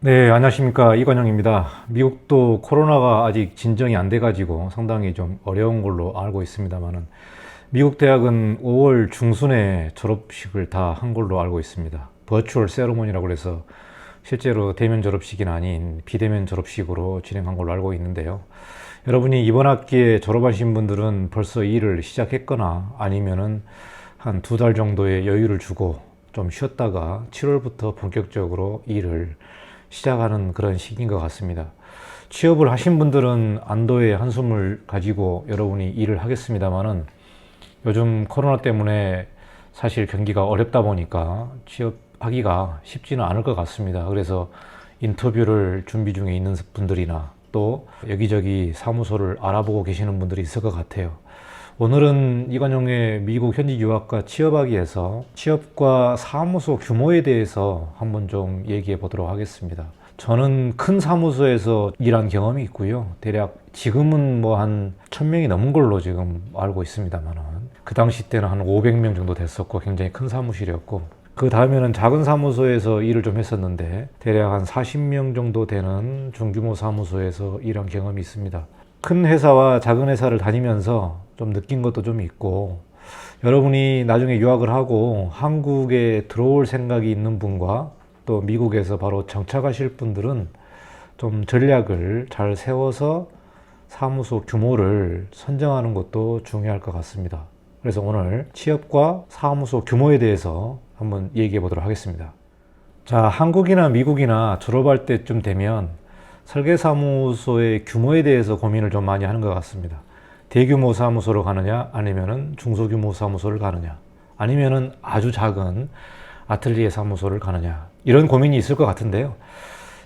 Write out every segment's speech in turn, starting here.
네, 안녕하십니까. 이관영입니다. 미국도 코로나가 아직 진정이 안 돼가지고 상당히 좀 어려운 걸로 알고 있습니다만은 미국 대학은 5월 중순에 졸업식을 다 한 걸로 알고 있습니다. 버추얼 세러모니라고 해서 실제로 대면 졸업식이 아닌 비대면 졸업식으로 진행한 걸로 알고 있는데요. 여러분이 이번 학기에 졸업하신 분들은 벌써 일을 시작했거나 아니면은 한 2달 정도의 여유를 주고 좀 쉬었다가 7월부터 본격적으로 일을 시작하는 그런 시기인 것 같습니다. 취업을 하신 분들은 안도의 한숨을 가지고 여러분이 일을 하겠습니다만은 요즘 코로나 때문에 사실 경기가 어렵다 보니까 취업하기가 쉽지는 않을 것 같습니다. 그래서 인터뷰를 준비 중에 있는 분들이나 또 여기저기 사무소를 알아보고 계시는 분들이 있을 것 같아요. 오늘은 이관용의 미국 현지 유학과 취업하기에서 취업과 사무소 규모에 대해서 한번 좀 얘기해 보도록 하겠습니다. 저는 큰 사무소에서 일한 경험이 있고요. 대략 지금은 뭐 한 1000명이 넘은 걸로 지금 알고 있습니다만은 그 당시 때는 한 500명 정도 됐었고 굉장히 큰 사무실이었고 그 다음에는 작은 사무소에서 일을 좀 했었는데 대략 한 40명 정도 되는 중규모 사무소에서 일한 경험이 있습니다. 큰 회사와 작은 회사를 다니면서 좀 느낀 것도 좀 있고 여러분이 나중에 유학을 하고 한국에 들어올 생각이 있는 분과 또 미국에서 바로 정착하실 분들은 좀 전략을 잘 세워서 사무소 규모를 선정하는 것도 중요할 것 같습니다. 그래서 오늘 취업과 사무소 규모에 대해서 한번 얘기해 보도록 하겠습니다. 자, 한국이나 미국이나 졸업할 때쯤 되면 설계사무소의 규모에 대해서 고민을 좀 많이 하는 것 같습니다. 대규모 사무소로 가느냐 아니면은 중소규모 사무소를 가느냐 아니면은 아주 작은 아틀리에 사무소를 가느냐 이런 고민이 있을 것 같은데요.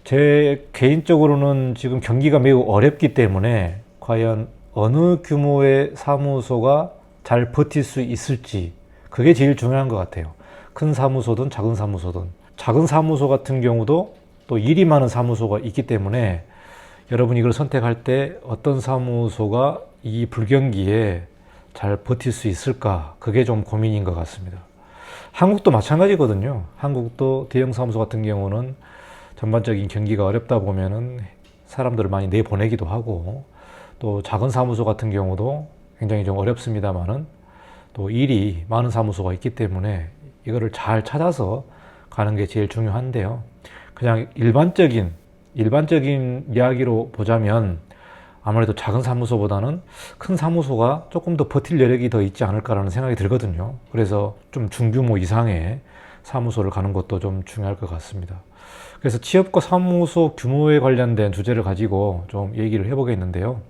제 개인적으로는 지금 경기가 매우 어렵기 때문에 과연 어느 규모의 사무소가 잘 버틸 수 있을지 그게 제일 중요한 것 같아요. 큰 사무소든 작은 사무소든 작은 사무소 같은 경우도 또 일이 많은 사무소가 있기 때문에 여러분이 이걸 선택할 때 어떤 사무소가 이 불경기에 잘 버틸 수 있을까 그게 좀 고민인 것 같습니다. 한국도 마찬가지거든요. 한국도 대형 사무소 같은 경우는 전반적인 경기가 어렵다 보면은 사람들을 많이 내보내기도 하고 또 작은 사무소 같은 경우도 굉장히 좀 어렵습니다만은 또 일이 많은 사무소가 있기 때문에 이거를 잘 찾아서 가는 게 제일 중요한데요. 그냥 일반적인 이야기로 보자면 아무래도 작은 사무소보다는 큰 사무소가 조금 더 버틸 여력이 더 있지 않을까라는 생각이 들거든요. 그래서 좀 중규모 이상의 사무소를 가는 것도 좀 중요할 것 같습니다. 그래서 취업과 사무소 규모에 관련된 주제를 가지고 좀 얘기를 해보겠는데요.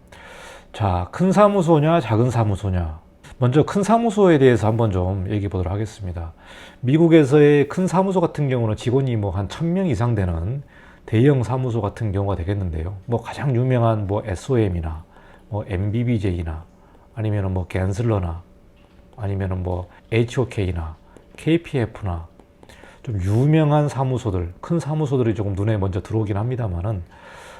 자, 큰 사무소냐 작은 사무소냐. 먼저 큰 사무소에 대해서 한번 좀 얘기해 보도록 하겠습니다. 미국에서의 큰 사무소 같은 경우는 직원이 뭐 한 1000명 이상 되는 대형 사무소 같은 경우가 되겠는데요. 뭐 가장 유명한 뭐 SOM이나 뭐 MBBJ나 아니면은 뭐 갠슬러나 아니면은 뭐 HOK나 KPF나 좀 유명한 사무소들, 큰 사무소들이 조금 눈에 먼저 들어오긴 합니다만은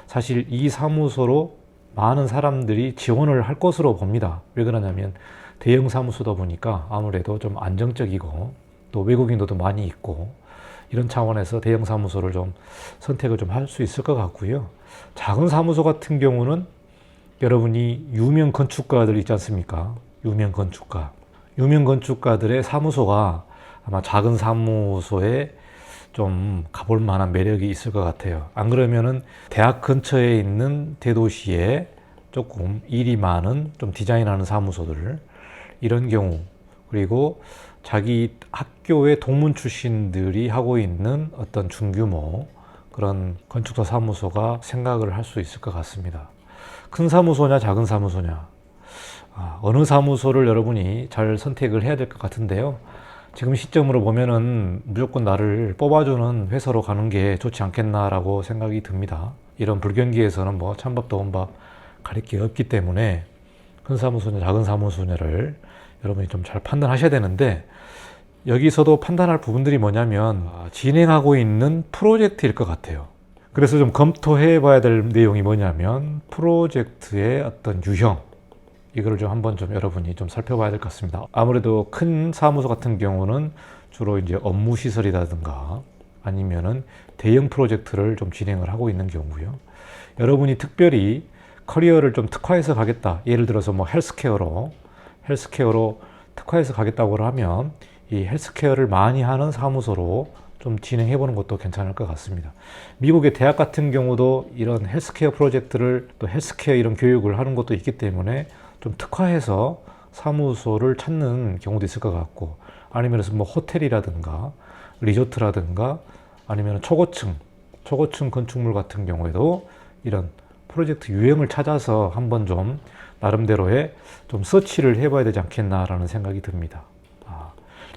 사실 이 사무소로 많은 사람들이 지원을 할 것으로 봅니다. 왜 그러냐면 대형 사무소다 보니까 아무래도 좀 안정적이고 또 외국인도 많이 있고 이런 차원에서 대형 사무소를 좀 선택을 좀 할 수 있을 것 같고요. 작은 사무소 같은 경우는 여러분이 유명 건축가들 있지 않습니까? 유명 건축가들의 사무소가 아마 작은 사무소에 좀 가볼 만한 매력이 있을 것 같아요. 안 그러면은 대학 근처에 있는 대도시에 조금 일이 많은 좀 디자인하는 사무소들 이런 경우 그리고 자기 학교의 동문 출신들이 하고 있는 어떤 중규모 그런 건축사 사무소가 생각을 할 수 있을 것 같습니다. 큰 사무소냐 작은 사무소냐 어느 사무소를 여러분이 잘 선택을 해야 될 것 같은데요. 지금 시점으로 보면은 무조건 나를 뽑아주는 회사로 가는 게 좋지 않겠나라고 생각이 듭니다. 이런 불경기에서는 뭐 찬밥 더운 밥 가릴 게 없기 때문에 큰 사무소냐 작은 사무소냐를 여러분이 좀 잘 판단하셔야 되는데 여기서도 판단할 부분들이 뭐냐면 진행하고 있는 프로젝트일 것 같아요. 그래서 좀 검토해 봐야 될 내용이 뭐냐면 프로젝트의 어떤 유형 이거를 좀 한번 좀 여러분이 좀 살펴봐야 될 것 같습니다. 아무래도 큰 사무소 같은 경우는 주로 이제 업무 시설이라든가 아니면은 대형 프로젝트를 좀 진행을 하고 있는 경우고요. 여러분이 특별히 커리어를 좀 특화해서 가겠다. 예를 들어서 뭐 헬스케어로 특화해서 가겠다고 하면 이 헬스케어를 많이 하는 사무소로 좀 진행해 보는 것도 괜찮을 것 같습니다. 미국의 대학 같은 경우도 이런 헬스케어 프로젝트를 또 헬스케어 이런 교육을 하는 것도 있기 때문에 좀 특화해서 사무소를 찾는 경우도 있을 것 같고, 아니면 뭐 호텔이라든가 리조트라든가 아니면 초고층 건축물 같은 경우에도 이런 프로젝트 유형을 찾아서 한번 좀 나름대로의 좀 서치를 해봐야 되지 않겠나라는 생각이 듭니다.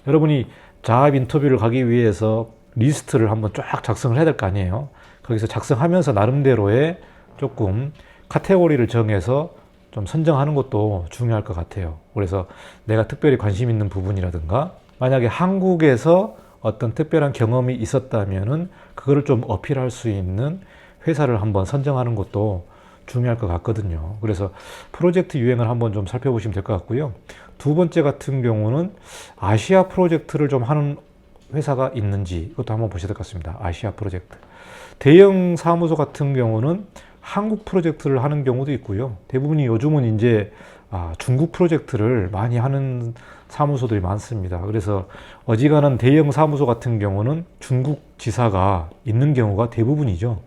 여러분이 자업 인터뷰를 가기 위해서 리스트를 한번 쫙 작성을 해야 될 거 아니에요. 거기서 작성하면서 나름대로의 조금 카테고리를 정해서 좀 선정하는 것도 중요할 것 같아요. 그래서 내가 특별히 관심 있는 부분이라든가, 만약에 한국에서 어떤 특별한 경험이 있었다면은 그거를 좀 어필할 수 있는 회사를 한번 선정하는 것도 중요할 것 같거든요. 그래서 프로젝트 유행을 한번 좀 살펴보시면 될 것 같고요. 두 번째 같은 경우는 아시아 프로젝트를 좀 하는 회사가 있는지 이것도 한번 보셔야 될 것 같습니다. 아시아 프로젝트. 대형 사무소 같은 경우는 한국 프로젝트를 하는 경우도 있고요. 대부분이 요즘은 이제 중국 프로젝트를 많이 하는 사무소들이 많습니다. 그래서 어지간한 대형 사무소 같은 경우는 중국 지사가 있는 경우가 대부분이죠.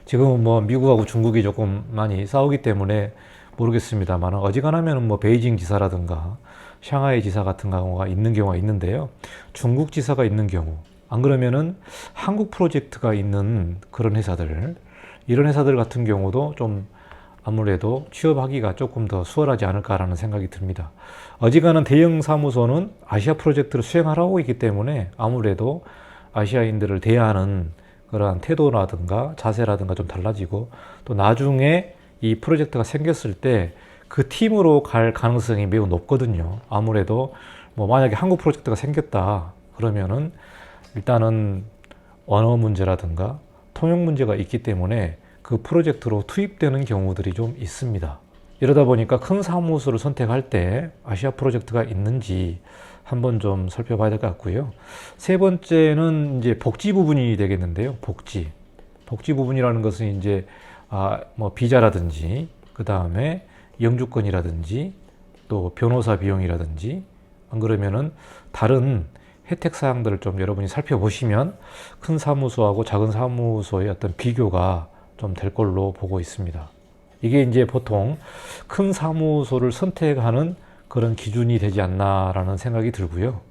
지금은 뭐 미국하고 중국이 조금 많이 싸우기 때문에 모르겠습니다만, 어지간하면 뭐 베이징 지사라든가 샹하이 지사 같은 경우가 있는 경우가 있는데요. 중국 지사가 있는 경우, 안 그러면은 한국 프로젝트가 있는 그런 회사들, 이런 회사들 같은 경우도 좀 아무래도 취업하기가 조금 더 수월하지 않을까라는 생각이 듭니다. 어지간한 대형 사무소는 아시아 프로젝트를 수행하고 있기 때문에 아무래도 아시아인들을 대하는 그러한 태도라든가 자세라든가 좀 달라지고, 또 나중에 이 프로젝트가 생겼을 때 그 팀으로 갈 가능성이 매우 높거든요. 아무래도 뭐 만약에 한국 프로젝트가 생겼다 그러면은 일단은 언어 문제라든가 통역 문제가 있기 때문에 그 프로젝트로 투입되는 경우들이 좀 있습니다. 이러다 보니까 큰 사무소를 선택할 때 아시아 프로젝트가 있는지 한번 좀 살펴봐야 될 것 같고요. 세 번째는 이제 복지 부분이 되겠는데요. 복지 부분이라는 것은 이제 뭐 비자라든지, 그 다음에 영주권이라든지, 또 변호사 비용이라든지, 안 그러면은 다른 혜택 사항들을 좀 여러분이 살펴보시면 큰 사무소하고 작은 사무소의 어떤 비교가 좀 될 걸로 보고 있습니다. 이게 이제 보통 큰 사무소를 선택하는 그런 기준이 되지 않나라는 생각이 들고요.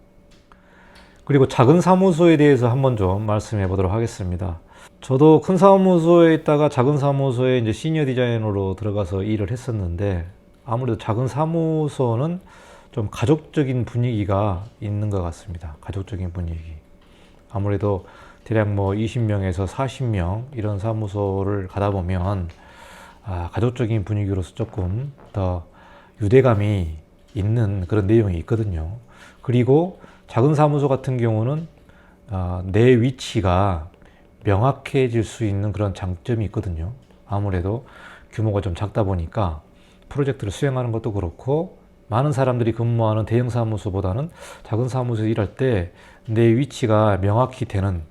그리고 작은 사무소에 대해서 한번 좀 말씀해 보도록 하겠습니다. 저도 큰 사무소에 있다가 작은 사무소에 이제 시니어 디자이너로 들어가서 일을 했었는데, 아무래도 작은 사무소는 좀 가족적인 분위기가 있는 것 같습니다. 가족적인 분위기. 아무래도 대략 뭐 20명에서 40명 이런 사무소를 가다 보면 가족적인 분위기로서 조금 더 유대감이 있는 그런 내용이 있거든요. 그리고 작은 사무소 같은 경우는 내 위치가 명확해질 수 있는 그런 장점이 있거든요. 아무래도 규모가 좀 작다 보니까 프로젝트를 수행하는 것도 그렇고, 많은 사람들이 근무하는 대형 사무소보다는 작은 사무소에서 일할 때 내 위치가 명확히 되는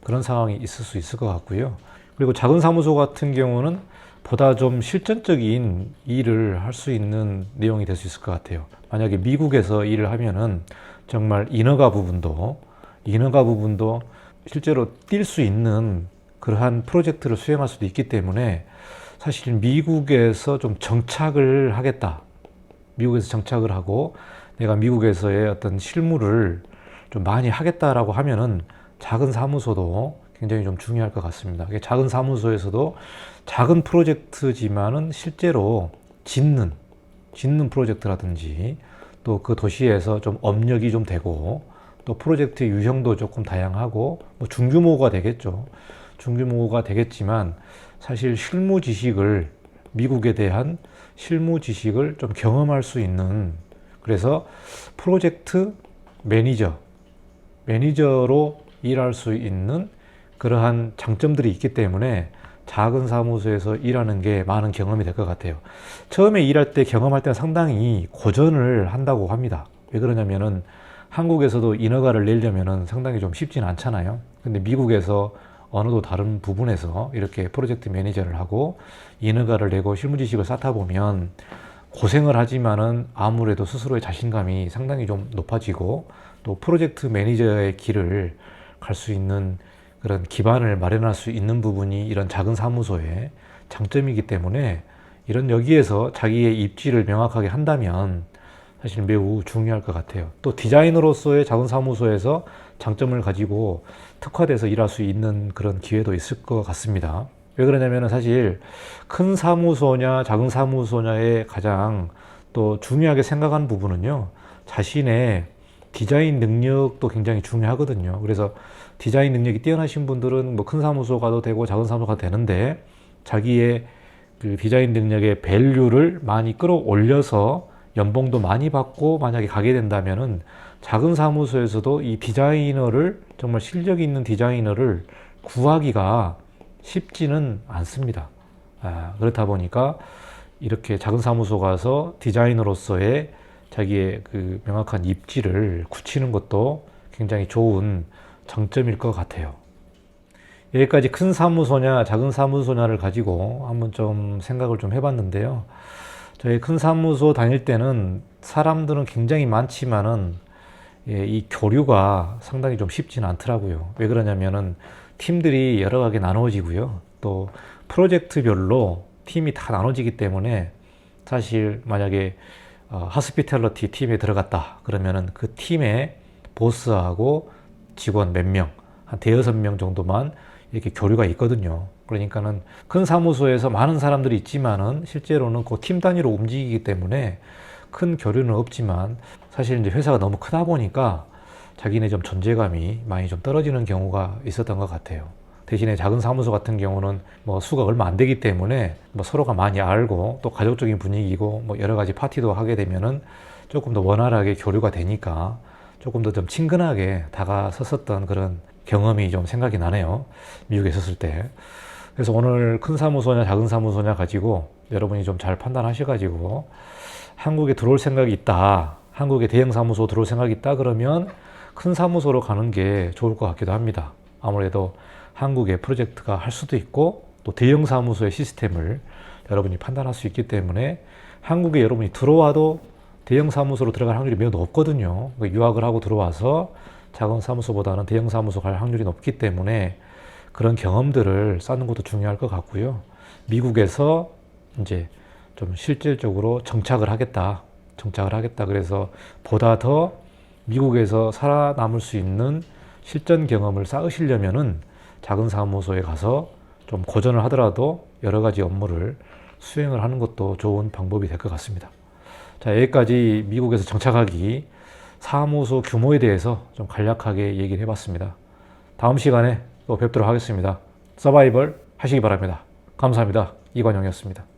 그런 상황이 있을 수 있을 것 같고요. 그리고 작은 사무소 같은 경우는 보다 좀 실전적인 일을 할 수 있는 내용이 될 수 있을 것 같아요. 만약에 미국에서 일을 하면은 정말 인허가 부분도 실제로 뛸 수 있는 그러한 프로젝트를 수행할 수도 있기 때문에, 사실 미국에서 좀 정착을 하겠다. 미국에서 정착을 하고 내가 미국에서의 어떤 실무를 좀 많이 하겠다라고 하면은 작은 사무소도 굉장히 좀 중요할 것 같습니다. 작은 사무소에서도 작은 프로젝트지만은 실제로 짓는 프로젝트라든지, 또 그 도시에서 좀 업력이 좀 되고, 또 프로젝트의 유형도 조금 다양하고, 뭐 중규모가 되겠죠. 중규모가 되겠지만 사실 미국에 대한 실무 지식을 좀 경험할 수 있는, 그래서 프로젝트 매니저로 일할 수 있는 그러한 장점들이 있기 때문에 작은 사무소에서 일하는 게 많은 경험이 될 것 같아요. 처음에 일할 때 경험할 때는 상당히 고전을 한다고 합니다. 왜 그러냐면은 한국에서도 인허가를 내려면은 상당히 좀 쉽지는 않잖아요. 근데 미국에서 어느 도 다른 부분에서 이렇게 프로젝트 매니저를 하고 인허가를 내고 실무 지식을 쌓다 보면 고생을 하지만은 아무래도 스스로의 자신감이 상당히 좀 높아지고 또 프로젝트 매니저의 길을 갈 수 있는 그런 기반을 마련할 수 있는 부분이 이런 작은 사무소의 장점이기 때문에 이런 여기에서 자기의 입지를 명확하게 한다면 사실 매우 중요할 것 같아요. 또 디자이너로서의 작은 사무소에서 장점을 가지고 특화돼서 일할 수 있는 그런 기회도 있을 것 같습니다. 왜 그러냐면 사실 큰 사무소냐 작은 사무소냐의 가장 또 중요하게 생각하는 부분은요, 자신의 디자인 능력도 굉장히 중요하거든요. 그래서 디자인 능력이 뛰어나신 분들은 뭐 큰 사무소 가도 되고 작은 사무소 가도 되는데 자기의 그 디자인 능력의 밸류를 많이 끌어올려서 연봉도 많이 받고 만약에 가게 된다면은 작은 사무소에서도 이 디자이너를 정말 실력 있는 디자이너를 구하기가 쉽지는 않습니다. 그렇다 보니까 이렇게 작은 사무소 가서 디자이너로서의 자기의 그 명확한 입지를 굳히는 것도 굉장히 좋은 장점일 것 같아요. 여기까지 큰 사무소냐 작은 사무소냐를 가지고 한번 좀 생각을 좀 해봤는데요. 저희 큰 사무소 다닐 때는 사람들은 굉장히 많지만은 이 교류가 상당히 좀 쉽지는 않더라고요. 왜 그러냐면은 팀들이 여러 가게 나눠지고요. 또 프로젝트별로 팀이 다 나눠지기 때문에 사실 만약에 하스피탈리티 팀에 들어갔다 그러면은 그 팀의 보스하고 직원 몇 명, 한 대여섯 명 정도만 이렇게 교류가 있거든요. 그러니까는 큰 사무소에서 많은 사람들이 있지만은 실제로는 그 팀 단위로 움직이기 때문에 큰 교류는 없지만 사실 이제 회사가 너무 크다 보니까 자기네 좀 존재감이 많이 좀 떨어지는 경우가 있었던 것 같아요. 대신에 작은 사무소 같은 경우는 뭐 수가 얼마 안 되기 때문에 뭐 서로가 많이 알고 또 가족적인 분위기고 뭐 여러 가지 파티도 하게 되면은 조금 더 원활하게 교류가 되니까 조금 더 좀 친근하게 다가섰었던 그런 경험이 좀 생각이 나네요. 미국에 있었을 때. 그래서 오늘 큰 사무소냐 작은 사무소냐 가지고 여러분이 좀 잘 판단하셔가지고 한국에 들어올 생각이 있다, 한국에 대형 사무소 들어올 생각이 있다 그러면 큰 사무소로 가는 게 좋을 것 같기도 합니다. 아무래도 한국에 프로젝트가 할 수도 있고 또 대형 사무소의 시스템을 여러분이 판단할 수 있기 때문에 한국에 여러분이 들어와도 대형 사무소로 들어갈 확률이 매우 높거든요. 유학을 하고 들어와서 작은 사무소보다는 대형 사무소 갈 확률이 높기 때문에 그런 경험들을 쌓는 것도 중요할 것 같고요. 미국에서 이제 좀 실질적으로 정착을 하겠다. 그래서 보다 더 미국에서 살아남을 수 있는 실전 경험을 쌓으시려면은 작은 사무소에 가서 좀 고전을 하더라도 여러 가지 업무를 수행을 하는 것도 좋은 방법이 될 것 같습니다. 자, 여기까지 미국에서 정착하기 사무소 규모에 대해서 좀 간략하게 얘기를 해봤습니다. 다음 시간에 또 뵙도록 하겠습니다. 서바이벌 하시기 바랍니다. 감사합니다. 이관영이었습니다.